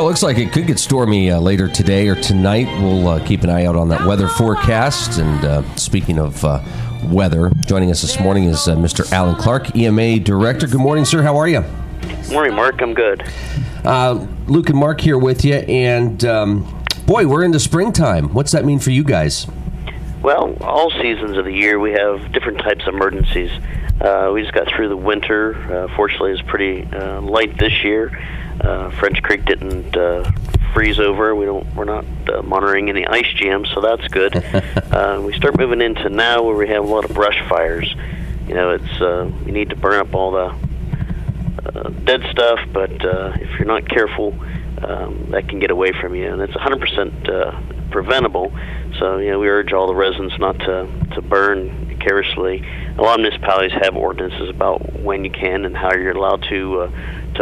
looks like it could get stormy later today or tonight. We'll keep an eye out on that weather forecast. And speaking of weather, joining us this morning is Mr. Alan Clark, EMA Director. Good morning, sir. How are you? Good morning, Mark. I'm good. Luke and Mark here with you. And, boy, we're into springtime. What's that mean for you guys? Well, all seasons of the year we have different types of emergencies. We just got through the winter. Fortunately, it's pretty light this year. French Creek didn't freeze over. We're not monitoring any ice jams, so that's good. We start moving into now where we have a lot of brush fires. You know, it's you need to burn up all the dead stuff, but if you're not careful, that can get away from you, and it's 100% preventable. So, you know, we urge all the residents not to burn carelessly. A lot of municipalities have ordinances about when you can and how you're allowed to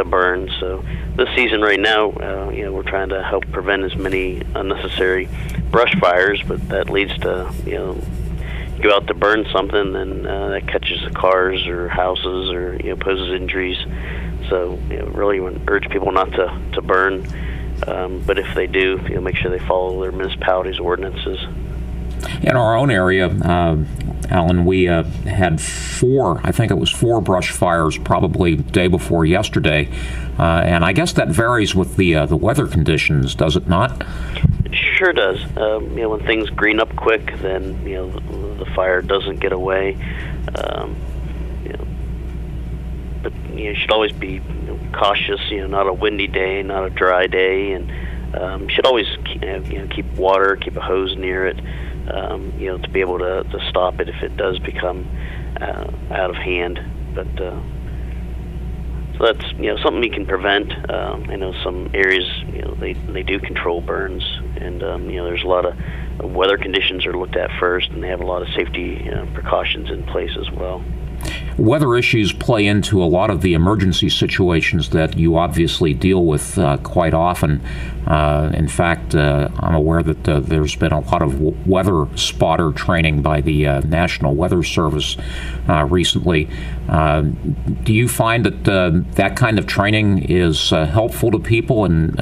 burn. So this season right now, you know, we're trying to help prevent as many unnecessary brush fires, but that leads to, you know, you go out to burn something, then that catches the cars or houses or, you know, poses injuries. So, you know, really urge people not to burn. But if they do, you know, make sure they follow their municipality's ordinances. In our own area, Alan, we had four brush fires probably the day before yesterday. And I guess that varies with the weather conditions, does it not? It sure does. You know, when things green up quick, then, you know, the fire doesn't get away. You know, but you should always be cautious. You know, not a windy day, not a dry day, and you should always keep water, keep a hose near it. You know, to be able to stop it if it does become out of hand. But so that's, you know, something you can prevent. I know some areas, you know, they do control burns, and you know, there's a lot of weather conditions are looked at first, and they have a lot of safety precautions in place as well. Weather issues play into a lot of the emergency situations that you obviously deal with quite often. In fact, I'm aware that there's been a lot of weather spotter training by the National Weather Service recently. Do you find that that kind of training is helpful to people and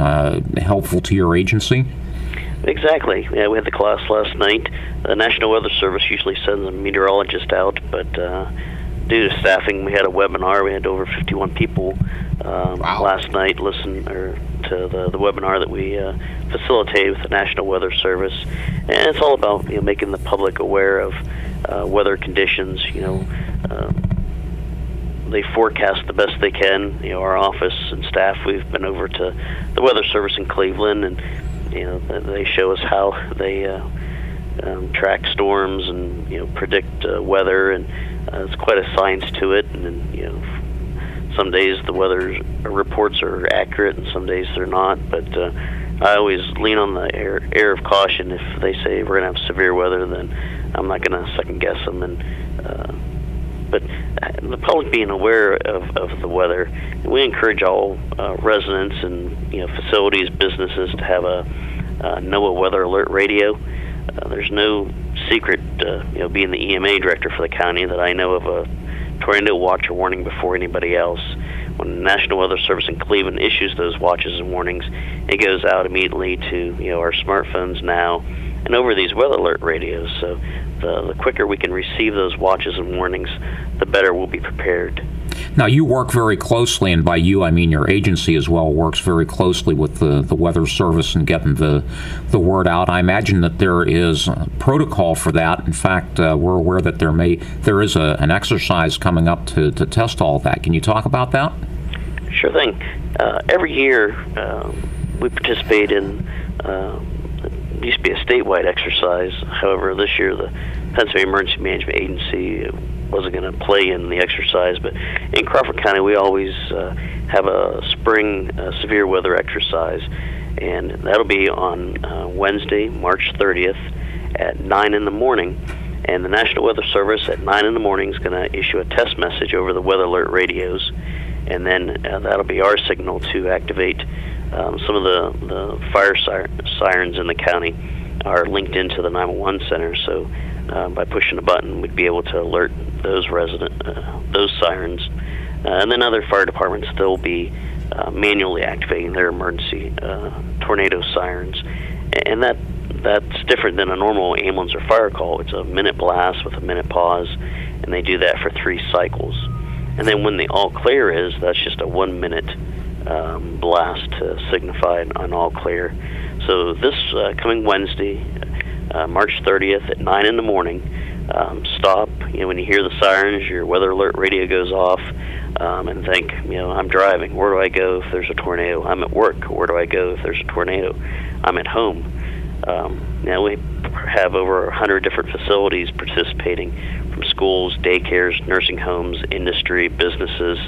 helpful to your agency? Exactly. Yeah, we had the class last night. The National Weather Service usually sends a meteorologist out, but due to staffing, we had a webinar. We had over 51 people last night listen to the webinar that we facilitated with the National Weather Service, and it's all about, you know, making the public aware of weather conditions. You know, they forecast the best they can. You know, our office and staff, we've been over to the Weather Service in Cleveland, and you know, they show us how they track storms and, you know, predict weather, and it's quite a science to it. And then, you know, some days the weather reports are accurate and some days they're not, but I always lean on the air of caution. If they say we're going to have severe weather, then I'm not going to second guess them. And but the public being aware of the weather, we encourage all residents and, you know, facilities, businesses to have a NOAA weather alert radio. There's no secret, you know, being the EMA director for the county, that I know of a tornado watch or warning before anybody else. When the National Weather Service in Cleveland issues those watches and warnings, it goes out immediately to, you know, our smartphones now and over these weather alert radios. So the quicker we can receive those watches and warnings, the better we'll be prepared. Now, you work very closely, and by you I mean your agency as well, works very closely with the Weather Service and getting the word out. I imagine that there is a protocol for that. In fact, we're aware that there is an exercise coming up to test all of that. Can you talk about that? Sure thing. Every year we participate in it used to be a statewide exercise. However, this year the Pennsylvania Emergency Management Agency wasn't going to play in the exercise, but in Crawford County we always have a spring severe weather exercise, and that'll be on Wednesday, March 30th at 9 in the morning. And the National Weather Service at 9 in the morning is going to issue a test message over the weather alert radios, and then that'll be our signal to activate. Some of the fire sirens in the county are linked into the 911 center, so by pushing a button, we'd be able to alert those sirens. And then other fire departments still be manually activating their emergency tornado sirens, and that's different than a normal ambulance or fire call. It's a minute blast with a minute pause, and they do that for 3 cycles. And then when the all clear is, that's just a 1 minute blast to signify an all clear. So this coming Wednesday, March 30th at 9 in the morning, stop. When you hear the sirens, your weather alert radio goes off, and think, I'm driving. Where do I go if there's a tornado? I'm at work. Where do I go if there's a tornado? I'm at home. Now we have over 100 different facilities participating, from schools, daycares, nursing homes, industry, businesses,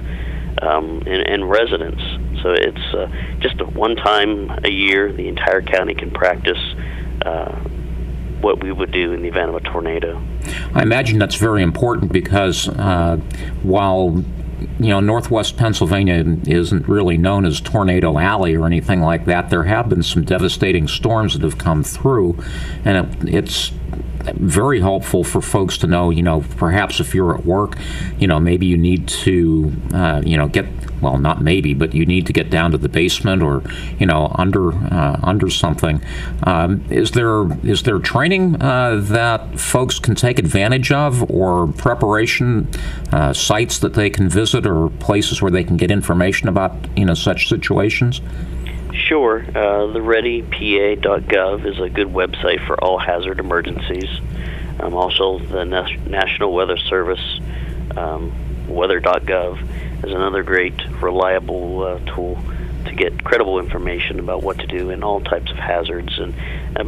and residents. So it's just one time a year the entire county can practice what we would do in the event of a tornado. I imagine that's very important because while Northwest Pennsylvania isn't really known as Tornado Alley or anything like that, there have been some devastating storms that have come through, and it's very helpful for folks to know, perhaps if you're at work, maybe you need to, not maybe, but you need to get down to the basement or, under something. Is there training that folks can take advantage of, or preparation sites that they can visit, or places where they can get information about, such situations? Sure. The readypa.gov is a good website for all hazard emergencies. Also, the National Weather Service, weather.gov, is another great, reliable tool to get credible information about what to do in all types of hazards. And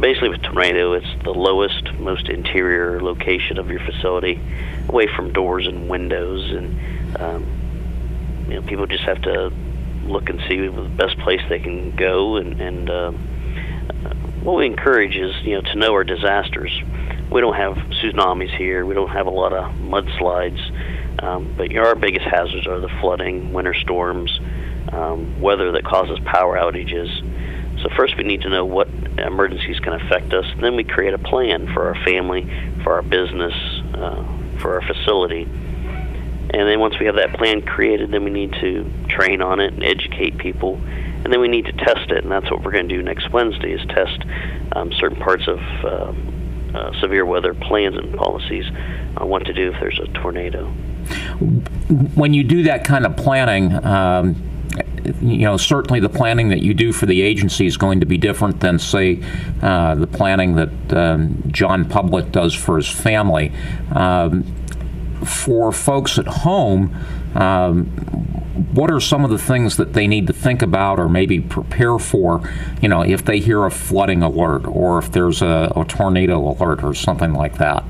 basically with tornado, it's the lowest, most interior location of your facility, away from doors and windows. And people just have to look and see the best place they can go, and what we encourage is to know our disasters. We don't have tsunamis here, we don't have a lot of mudslides, but our biggest hazards are the flooding, winter storms, weather that causes power outages. So first we need to know what emergencies can affect us, and then we create a plan for our family, for our business, for our facility. And then once we have that plan created, then we need to train on it and educate people. And then we need to test it, and that's what we're going to do next Wednesday, is test certain parts of severe weather plans and policies on what to do if there's a tornado. When you do that kind of planning, certainly the planning that you do for the agency is going to be different than, say, the planning that John Public does for his family. For folks at home, what are some of the things that they need to think about or maybe prepare for, if they hear a flooding alert or if there's a tornado alert or something like that?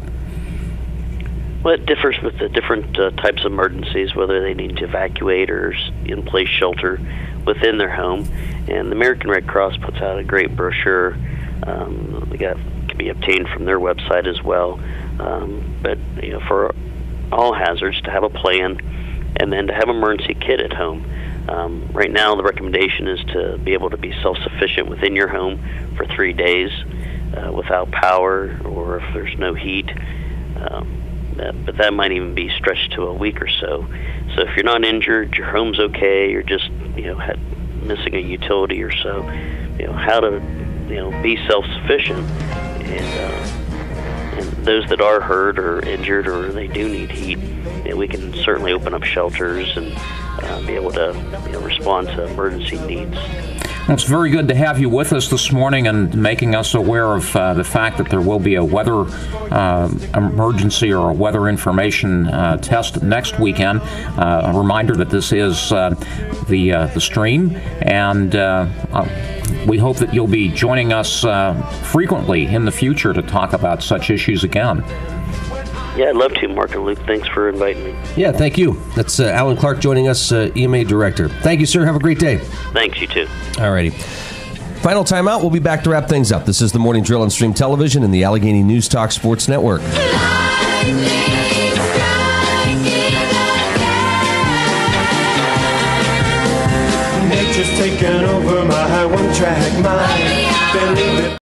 Well, it differs with the different types of emergencies, whether they need to evacuate or in place shelter within their home. And the American Red Cross puts out a great brochure that can be obtained from their website as well. But for all hazards, to have a plan, and then to have an emergency kit at home. Right now, the recommendation is to be able to be self-sufficient within your home for 3 days without power, or if there's no heat. But that might even be stretched to a week or so. So if you're not injured, your home's okay, you're just missing a utility or so, how to be self-sufficient. And those that are hurt or injured or they do need heat, we can certainly open up shelters and be able to respond to emergency needs. Well, it's very good to have you with us this morning and making us aware of the fact that there will be a weather emergency or a weather information test next weekend. A reminder that this is the stream, and we hope that you'll be joining us frequently in the future to talk about such issues again. Yeah, I'd love to, Mark and Luke. Thanks for inviting me. Yeah, thank you. That's Alan Clark joining us, EMA Director. Thank you, sir. Have a great day. Thanks, you too. All righty. Final timeout. We'll be back to wrap things up. This is the Morning Drill on Stream Television and the Allegheny News Talk Sports Network. Nature's taken over my one-track mind. Believe it.